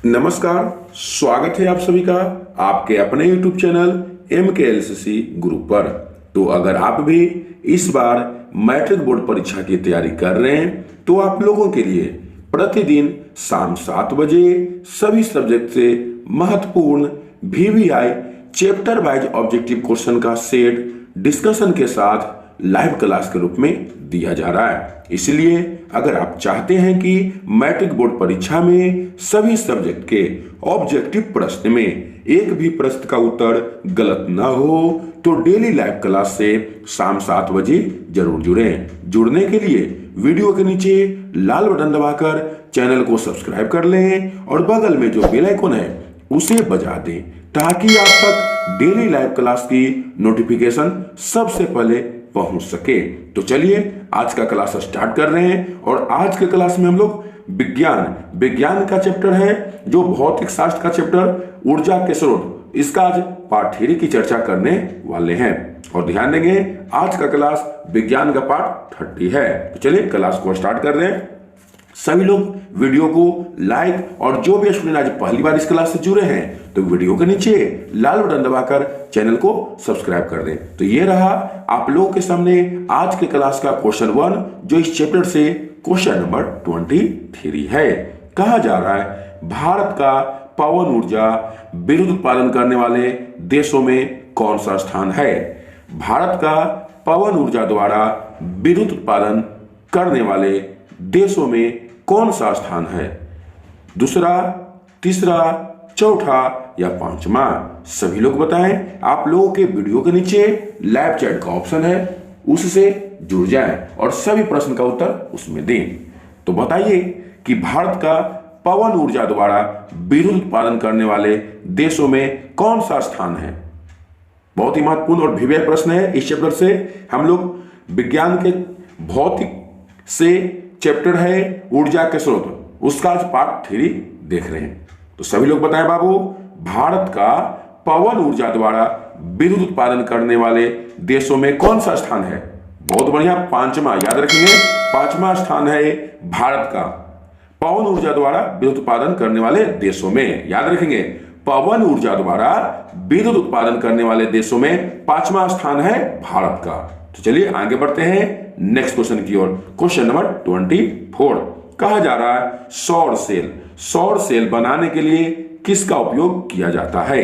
नमस्कार, स्वागत है आप सभी का आपके अपने YouTube चैनल MKLCC ग्रुप पर। तो अगर आप भी इस बार मैट्रिक बोर्ड परीक्षा की तैयारी कर रहे हैं तो आप लोगों के लिए प्रतिदिन शाम 7 बजे सभी सब्जेक्ट से महत्वपूर्ण VVI chapter wise objective question का सेट डिस्कशन के साथ लाइव क्लास के रूप में दिया जा रहा है। इसलिए अगर आप चाहते हैं कि मैट्रिक बोर्ड परीक्षा में सभी सब्जेक्ट के ऑब्जेक्टिव प्रश्न में एक भी प्रश्न का उत्तर गलत ना हो तो डेली लाइव क्लास से शाम 7 बजे जरूर जुड़ें। जुड़ने के लिए वीडियो के नीचे लाल बटन दबाकर चैनल को सब्सक्राइब कर लें और बगल में जो बेल आइकन है उसे बजा दें ताकि आप तक डेली लाइव क्लास की नोटिफिकेशन सबसे पहले पहुंच सके। तो चलिए आज का क्लास स्टार्ट कर रहे हैं और आज के क्लास में हम लोग विज्ञान का चैप्टर है जो भौतिक शास्त्र का चैप्टर ऊर्जा के स्रोत, इसका आज पार्ट 3 की चर्चा करने वाले हैं। और ध्यान देंगे आज का क्लास विज्ञान का पार्ट 30 है। तो चलिए क्लास को स्टार्ट कर रहे हैं। सभी लोग वीडियो को लाइक और जो भी स्टूडेंट आज पहली बार इस क्लास से जुड़े हैं तो वीडियो के नीचे लाल बटन दबाकर चैनल को सब्सक्राइब कर दें। तो ये रहा आप लोगों के सामने आज के क्लास का क्वेश्चन 1 जो इस चैप्टर से क्वेश्चन नंबर 23 है। कहा जा रहा है भारत का पवन ऊर्जा विद्युत उत्पादन करने वाले देशों में कौन सा स्थान है। भारत का पवन ऊर्जा द्वारा विद्युत उत्पादन करने वाले देशों में कौन सा स्थान है। दूसरा, तीसरा, चौथा या पांचवा, सभी लोग बताएं। आप लोगों के वीडियो के नीचे लाइव चैट का ऑप्शन है, उससे जुड़ जाएं और सभी प्रश्न का उत्तर उसमें दें। तो बताइए कि भारत का पवन ऊर्जा द्वारा विद्युत उत्पादन करने वाले देशों में कौन सा स्थान है। बहुत ही महत्वपूर्ण और VVI प्रश्न है। इस चैप्टर से हम लोग विज्ञान के भौतिक से चैप्टर है ऊर्जा के स्रोत, उसका आज पार्ट 3 देख रहे हैं। तो सभी लोग बताएं बाबू, भारत का पवन ऊर्जा द्वारा विद्युत उत्पादन करने वाले देशों में कौन सा स्थान है। बहुत बढ़िया, पांचवा, याद रखेंगे पांचवा स्थान है भारत का पवन ऊर्जा द्वारा विद्युत उत्पादन करने वाले देशों में। याद रखेंगे पवन ऊर्जा द्वारा विद्युत उत्पादन करने वाले देशों में पांचवा स्थान है भारत का। तो चलिए आगे बढ़ते हैं नेक्स्ट क्वेश्चन की ओर। क्वेश्चन नंबर 24 कहा जा रहा है सौर सेल बनाने के लिए किसका उपयोग किया जाता है।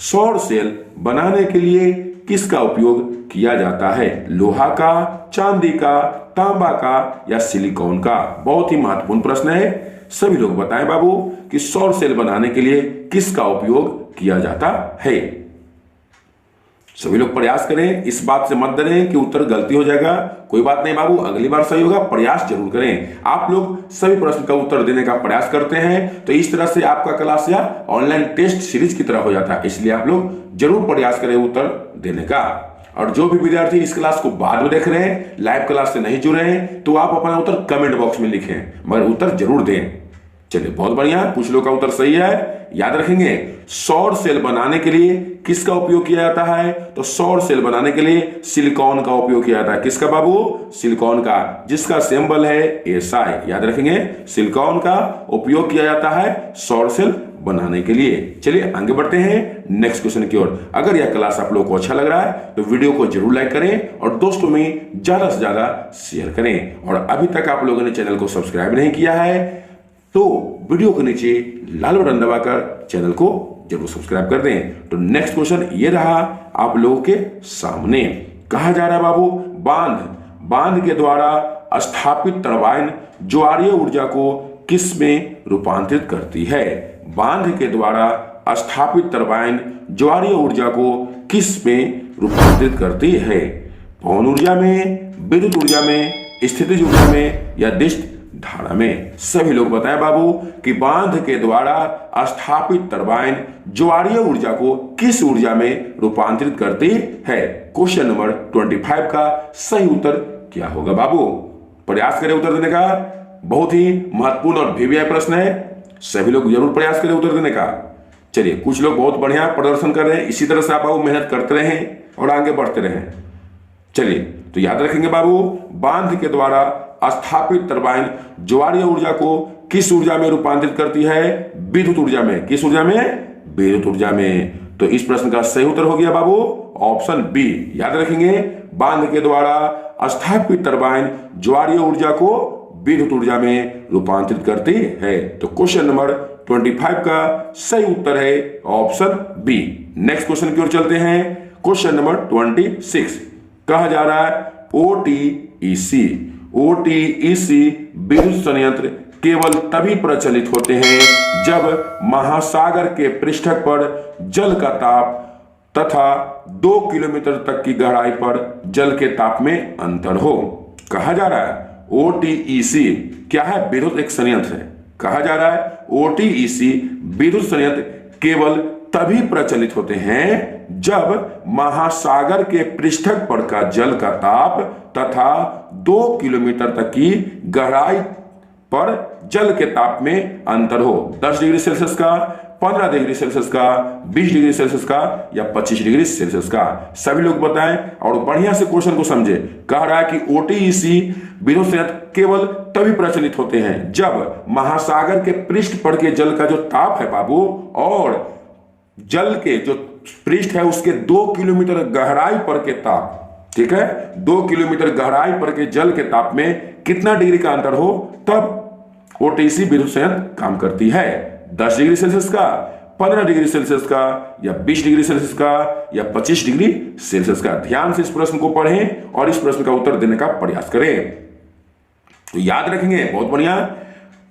सौर सेल बनाने के लिए किसका उपयोग किया जाता है। लोहा का, चांदी का, तांबा का या सिलिकॉन का। बहुत ही महत्वपूर्ण प्रश्न है। सभी लोग बताएं बाबू कि सौर सेल बनाने के लिए किसका उपयोग किया जाता है। सभी लोग प्रयास करें, इस बात से मत डरें कि उत्तर गलती हो जाएगा। कोई बात नहीं बाबू, अगली बार सही होगा। प्रयास जरूर करें। आप लोग सभी प्रश्न का उत्तर देने का प्रयास करते हैं तो इस तरह से आपका क्लास या ऑनलाइन टेस्ट सीरीज की तरह हो जाता है। इसलिए आप लोग जरूर प्रयास करें उत्तर देने का। और जो भी विद्यार्थी इस क्लास को बाद में देख रहे हैं, लाइव क्लास से नहीं जुड़े हैं, तो आप अपना उत्तर कमेंट बॉक्स में लिखें, मगर उत्तर जरूर दें। चलिए बहुत बढ़िया, कुछ लोग का उत्तर सही है। याद रखेंगे सौर सेल बनाने के लिए किसका उपयोग किया जाता है। तो सौर सेल बनाने के लिए सिलिकॉन का उपयोग किया जाता है। किसका बाबू, सिलिकॉन का, जिसका सिंबल है SI। याद रखेंगे सिलिकॉन का उपयोग किया जाता है सौर सेल बनाने के लिए। चलिए आगे बढ़ते हैं नेक्स्ट क्वेश्चन की ओर। अगर यह क्लास आप लोगों को अच्छा लग रहा है तो वीडियो को जरूर लाइक करें और दोस्तों में ज्यादा से ज्यादा शेयर करें। और अभी तक आप लोगों ने चैनल को सब्सक्राइब नहीं किया है तो वीडियो के नीचे लाल बटन दबाकर चैनल को जरूर सब्सक्राइब कर दें। तो नेक्स्ट क्वेश्चन ये रहा आप लोगों के सामने। कहा जा रहा है बाबू बांध के द्वारा स्थापित टरबाइन ज्वारीय ऊर्जा को किस में रूपांतरित करती है। बांध के द्वारा स्थापित टरबाइन ज्वारीय ऊर्जा को किस में रूपांतरित करती है। पवन ऊर्जा में, विद्युत ऊर्जा में, स्थितिज ऊर्जा में या दिष्ट धारा में। सभी लोग बताएं बाबू कि बांध के द्वारा स्थापित टरबाइन ज्वारीय ऊर्जा को किस ऊर्जा में रूपांतरित करती है। क्वेश्चन नंबर 25 का सही उत्तर क्या होगा बाबू। प्रयास करें उत्तर देने का। बहुत ही महत्वपूर्ण और VVI प्रश्न है। सभी लोग जरूर प्रयास करें उत्तर देने का। चलिए कुछ लोग बहुत बढ़िया प्रदर्शन कर रहे हैं, इसी तरह से आप बाबू मेहनत करते रहें और आगे बढ़ते रहें। चलिए तो याद रखेंगे बाबू बांध के द्वारा स्थापित टरबाइन ज्वारीय ऊर्जा को किस ऊर्जा में रूपांतरित करती है? विद्युत ऊर्जा में। किस ऊर्जा में? विद्युत ऊर्जा में। तो इस प्रश्न का सही उत्तर हो गया बाबू ऑप्शन बी। याद रखेंगे, बांध के द्वारा स्थापित टरबाइन ज्वारीय ऊर्जा को विद्युत ऊर्जा में रूपांतरित करती है। तो क्वेश्चन नंबर 25 का सही उत्तर है ऑप्शन बी। नेक्स्ट क्वेश्चन की ओर चलते हैं। क्वेश्चन नंबर 26 कहा जा रहा है ओटीईसी। ओटीईसी विद्युत संयंत्र केवल तभी प्रचलित होते हैं जब महासागर के पृष्ठ पर जल का ताप तथा 2 किलोमीटर तक की गहराई पर जल के ताप में अंतर हो। कहा जा रहा है ओटीईसी क्या है? विद्युत एक संयंत्र है। कहा जा रहा है ओटीईसी विद्युत संयंत्र केवल तभी प्रचलित होते हैं जब महासागर के पृष्ठक पर का जल का ताप तथा 2 किलोमीटर तक की गहराई पर जल के ताप में अंतर हो। 10 डिग्री सेल्सियस का, 15 डिग्री सेल्सियस का, 20 डिग्री सेल्सियस का या 25 डिग्री सेल्सियस का। सभी लोग बताएं और बढ़िया से क्वेश्चन को समझे। कह रहा है कि ओटीईसी विद्युत संयंत्र केवल तभी प्रचलित होते हैं जब महासागर के पृष्ठ पर के जल का जो ताप है बाबू और जल के जो पृष्ठ है उसके 2 किलोमीटर गहराई पर के ताप, ठीक है, 2 किलोमीटर गहराई पर के जल के ताप में कितना डिग्री का अंतर हो तब ओटीईसी विद्युत संयंत्र काम करती है। 10 डिग्री सेल्सियस का, 15 डिग्री सेल्सियस का या 20 डिग्री सेल्सियस का या 25 डिग्री सेल्सियस का। ध्यान से इस प्रश्न को पढ़ें और इस प्रश्न का उत्तर देने का प्रयास करें। तो याद रखेंगे, बहुत बढ़िया,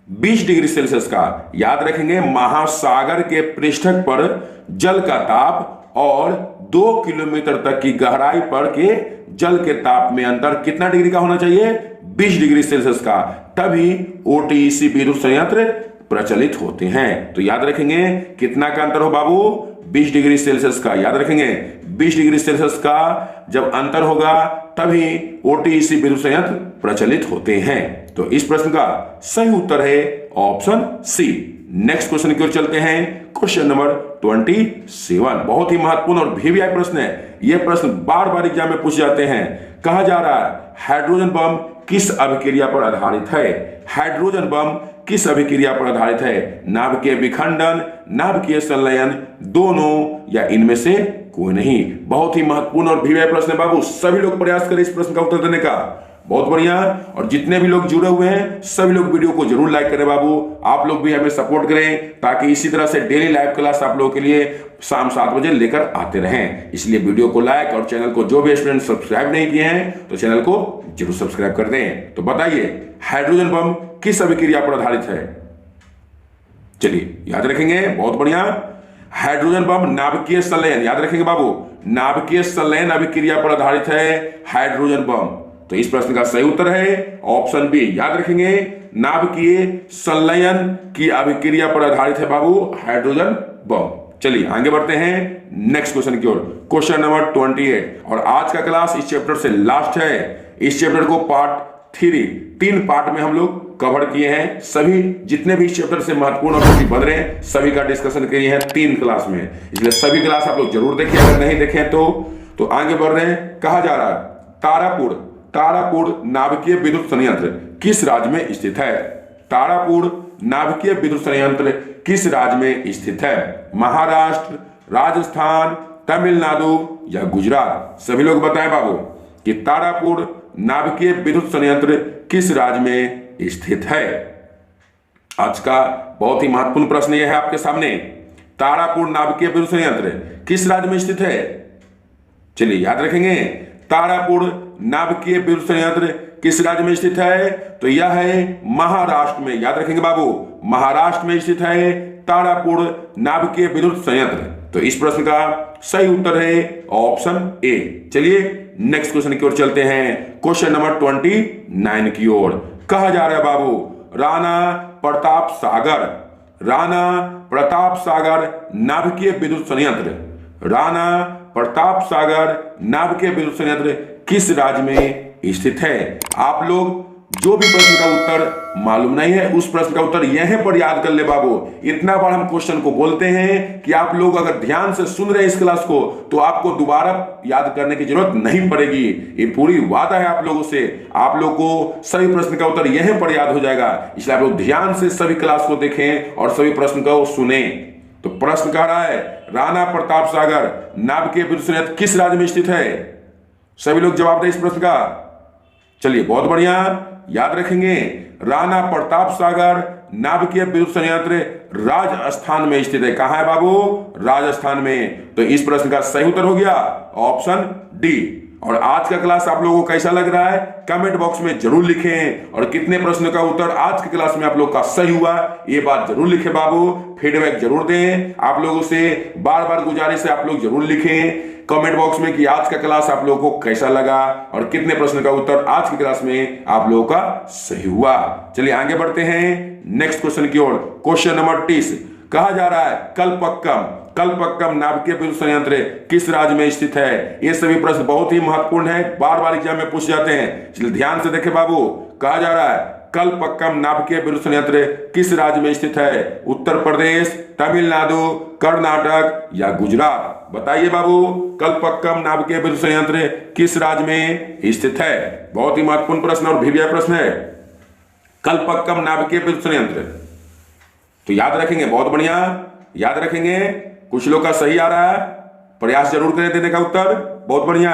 20 डिग्री सेल्सियस का याद रखेंगे, महासागर के पृष्ठक पर जल का ताप और 2 किलोमीटर तक की गहराई पर के जल के ताप में अंतर कितना डिग्री का होना चाहिए? 20 डिग्री सेल्सियस का। तभी ओटीईसी विद्युत संयंत्र प्रचलित होते हैं। तो याद रखेंगे कितना का अंतर हो बाबू? 20 डिग्री सेल्सियस का। याद रखेंगे 20 डिग्री सेल्सियस का जब अंतर होगा तभी ओटीईसी विद्युत संयंत्र प्रचलित होते हैं। तो इस प्रश्न का सही उत्तर है ऑप्शन सी। नेक्स्ट क्वेश्चन की ओर चलते हैं। क्वेश्चन नंबर 27 बहुत ही महत्वपूर्ण और वीवीआई प्रश्न है। यह प्रश्न बार बार एग्जाम में पूछे जाते हैं। कहा जा रहा है हाइड्रोजन बम किस अभिक्रिया पर आधारित है? हाइड्रोजन बम किस अभिक्रिया पर आधारित है? नाभिकीय विखंडन, नाभिकीय संलयन, दोनों या इनमें से कोई नहीं। बहुत ही महत्वपूर्ण और वीवीआई प्रश्न है बाबू। सभी लोग प्रयास करें इस प्रश्न का उत्तर देने का। बहुत बढ़िया। और जितने भी लोग जुड़े हुए हैं सभी लोग वीडियो को जरूर लाइक करें बाबू। आप लोग भी हमें सपोर्ट करें ताकि इसी तरह से डेली लाइव क्लास आप लोगों के लिए शाम 7 बजे लेकर आते रहें। इसलिए वीडियो को लाइक और चैनल को जो भी स्टूडेंट सब्सक्राइब नहीं किए हैं तो चैनल को जरूर सब्सक्राइब कर दें। तो बताइए हाइड्रोजन बम किस अभिक्रिया पर आधारित है? चलिए याद रखेंगे, बहुत बढ़िया। हाइड्रोजन बम नाभिकीय संलयन, याद रखेंगे बाबू, नाभिकीय संलयन अभिक्रिया पर आधारित है हाइड्रोजन बम। तो इस प्रश्न का सही उत्तर है ऑप्शन बी। याद रखेंगे नाभिकीय संलयन की अभिक्रिया पर आधारित है बाबू हाइड्रोजन बम। चलिए आगे बढ़ते हैं नेक्स्ट क्वेश्चन की ओर। क्वेश्चन नंबर 28 और आज का क्लास इस चैप्टर से लास्ट है। इस चैप्टर को पार्ट 3 पार्ट में हम लोग कवर किए हैं। सभी जितने भी इस चैप्टर से महत्वपूर्ण और बन रहे हैं सभी का डिस्कशन किए हैं 3 क्लास में। इसलिए सभी क्लास आप लोग जरूर देखिए, अगर नहीं देखें तो आगे बढ़ रहे हैं। कहा जा रहा है तारापुर नाभिकीय विद्युत संयंत्र किस राज्य में स्थित है? तारापुर नाभिकीय विद्युत संयंत्र किस राज्य में स्थित है? महाराष्ट्र, राजस्थान, तमिलनाडु या गुजरात? सभी लोग बताएं बाबू कि तारापुर नाभिकीय विद्युत संयंत्र किस राज्य में स्थित है? आज का बहुत ही महत्वपूर्ण प्रश्न यह है आपके सामने। तारापुर नाभिकीय विद्युत संयंत्र किस राज्य में स्थित है? चलिए याद रखेंगे तारापुर नाभिकीय विद्युत संयंत्र किस राज्य में स्थित है? तो यह है महाराष्ट्र में। याद रखेंगे बाबू, महाराष्ट्र में स्थित है तारापुर नाभिकीय विद्युत संयंत्र। तो इस प्रश्न का सही उत्तर है ऑप्शन ए। चलिए नेक्स्ट क्वेश्चन की ओर चलते हैं। क्वेश्चन नंबर 29 की ओर। कहा जा रहा है बाबू राणा प्रताप सागर नाभिकीय विद्युत संयंत्र, राणा प्रताप सागर नाभिकीय विद्युत संयंत्र किस राज्य में स्थित है? आप लोग जो भी प्रश्न का उत्तर मालूम नहीं है उस प्रश्न का उत्तर यहीं पर याद कर ले बाबू। इतना बार हम क्वेश्चन को बोलते हैं कि आप लोग अगर ध्यान से सुन रहे हैं इस क्लास को तो आपको दोबारा याद करने की जरूरत नहीं पड़ेगी। ये पूरी वादा है आप लोगों से, आप लोग को सभी प्रश्न का उत्तर यहीं पर याद हो जाएगा। इसलिए आप लोग ध्यान से सभी क्लास को देखें और सभी प्रश्न को सुने। तो प्रश्न कह रहा है राणा प्रताप सागर नाभिकीय विद्युत संयंत्र किस राज्य में स्थित है? सभी लोग जवाब दें इस प्रश्न का। चलिए बहुत बढ़िया, याद रखेंगे राणा प्रताप सागर नाभिकीय विद्युत संयंत्र राजस्थान में स्थित है। कहां है बाबू? राजस्थान में। तो इस प्रश्न का सही उत्तर हो गया ऑप्शन डी। और आज का क्लास आप लोगों को कैसा लग रहा है कमेंट बॉक्स में जरूर लिखें, और कितने प्रश्न का उत्तर आज की क्लास में आप लोग का सही हुआ ये बात जरूर लिखें बाबू। फीडबैक जरूर दें, आप लोगों से बार बार गुजारिश है आप लोग जरूर लिखें कमेंट बॉक्स में कि आज का क्लास आप लोगों को कैसा लगा और कितने प्रश्न का उत्तर आज की क्लास में आप लोगों का सही हुआ। चलिए आगे बढ़ते हैं नेक्स्ट क्वेश्चन की ओर। क्वेश्चन नंबर 30 कहा जा रहा है कल्पक्कम नाभिकीय विद्युत संयंत्र किस राज्य में स्थित है? ये सभी प्रश्न बहुत ही महत्वपूर्ण है, बार बार एग्जाम में पूछ जाते हैं, इसलिए ध्यान से देखें बाबू। कहा जा रहा है कल्पक्कम नाभिकीय विद्युत संयंत्र किस राज्य में स्थित है? उत्तर प्रदेश, तमिलनाडु, कर्नाटक या गुजरात? बताइए बाबू, कल्पक्कम नाभिकीय विद्युत संयंत्र किस राज्य में स्थित है? बहुत ही महत्वपूर्ण प्रश्न और भिविया प्रश्न है। कल्पक्कम नाभिकीय विद्युत संयंत्र तो याद रखेंगे, बहुत बढ़िया याद रखेंगे। कुछ लोग का सही आ रहा है, प्रयास जरूर करें देने का उत्तर, बहुत बढ़िया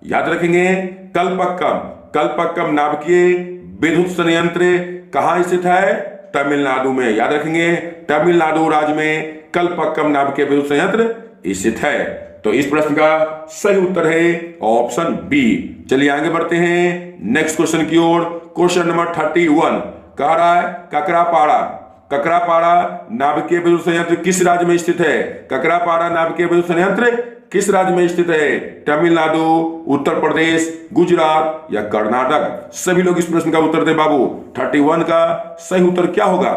याद रखेंगे। कल्पक्कम नाभिकीय विद्युत संयंत्र कहां स्थित है? तमिलनाडु में। याद रखेंगे तमिलनाडु राज्य में कल्पक्कम नाभिकीय विद्युत संयंत्र स्थित है। तो इस प्रश्न का सही उत्तर है ऑप्शन बी। चलिए आगे बढ़ते हैं नेक्स्ट क्वेश्चन की ओर। क्वेश्चन नंबर 31 कह रहा है ककरापाड़ा नाभिकीय विद्युत संयंत्र किस राज्य में स्थित है? ककरापाड़ा नाभिकीय विद्युत संयंत्र किस राज्य में स्थित है? तमिलनाडु, उत्तर प्रदेश, गुजरात या कर्नाटक? सभी लोग इस प्रश्न का उत्तर दें बाबू। 31 का सही उत्तर क्या होगा?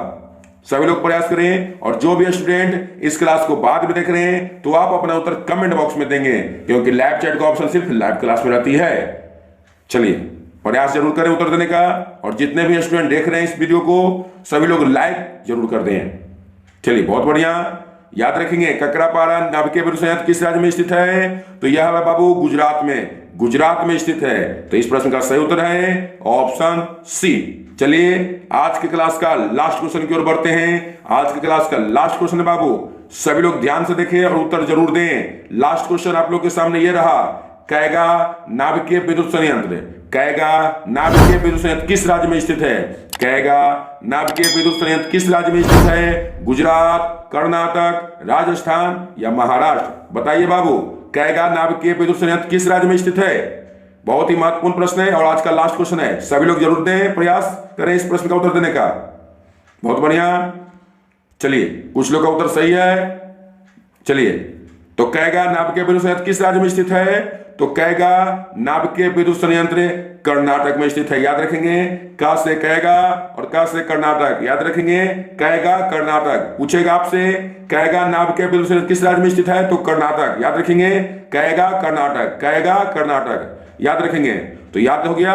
सभी लोग प्रयास करें, और जो भी स्टूडेंट इस क्लास को बाद में देख रहे हैं तो आप अपना उत्तर कमेंट बॉक्स में देंगे, क्योंकि लाइव चैट का ऑप्शन सिर्फ लाइव क्लास में रहती है। चलिए प्रयास जरूर करें उत्तर देने का, और जितने भी स्टूडेंट देख रहे हैं इस वीडियो को सभी लोग लाइक जरूर कर दें। चलिए बहुत बढ़िया याद रखेंगे ककरापाड़ा नाभिकीय विद्युत संयंत्र किस राज्य में स्थित है? तो यह है बाबू गुजरात में स्थित है। तो इस प्रश्न का सही उत्तर है ऑप्शन सी। चलिए आज की क्लास का लास्ट क्वेश्चन की ओर बढ़ते हैं। आज की क्लास का लास्ट क्वेश्चन है बाबू, सभी लोग ध्यान से देखें और उत्तर जरूर दें। लास्ट क्वेश्चन आप लोग के सामने ये रहा, कैगा नाभिकीय विद्युत संयंत्र किस राज्य में स्थित है? कैगा नाभिकीय विद्युत संयंत्र किस राज्य में स्थित है? गुजरात, कर्नाटक, राजस्थान या महाराष्ट्र? बताइए बाबू, कैगा नाभिकीय विद्युत संयंत्र किस राज्य में स्थित है? बहुत ही महत्वपूर्ण प्रश्न है और आज का लास्ट क्वेश्चन है। सभी लोग जरूर दें, प्रयास करें इस प्रश्न का उत्तर देने का। बहुत बढ़िया। चलिए कुछ लोग का उत्तर सही है। चलिए तो कैगा नाभिकीय विद्युत संयंत्र किस राज्य में स्थित है? तो कैगा नाभिकीय विद्युत संयंत्र कर्नाटक में स्थित है। याद रखेंगे का से कैगा और का से कर्नाटक। याद रखेंगे कैगा कर्नाटक। पूछेगा आपसे कैगा नाभिकीय विद्युत संयंत्र किस राज्य में स्थित है? तो कर्नाटक। याद रखेंगे कैगा कर्नाटक याद रखेंगे। तो याद हो गया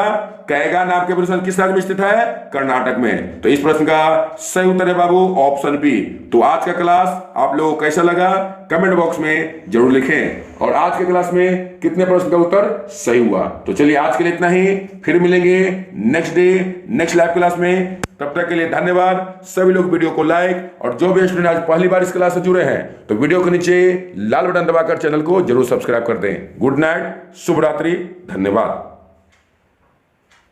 कैगा नाभिकीय विद्युत संयंत्र किस राज्य में स्थित है? कर्नाटक में। तो इस प्रश्न का सही उत्तर है बाबू ऑप्शन बी। तो आज का क्लास आप लोगों को कैसा लगा कमेंट बॉक्स में जरूर लिखें, और आज के क्लास में कितने प्रश्न का उत्तर सही हुआ। तो चलिए आज के लिए इतना ही, फिर मिलेंगे next day next live class में। तब तक के लिए धन्यवाद। सभी लोग वीडियो को लाइक, और जो भी स्टूडेंट आज पहली बार इस क्लास से जुड़े हैं तो वीडियो के नीचे लाल बटन दबाकर चैनल को जरूर सब्सक्राइब कर दें। गुड नाइट, शुभ रात्रि, धन्यवाद।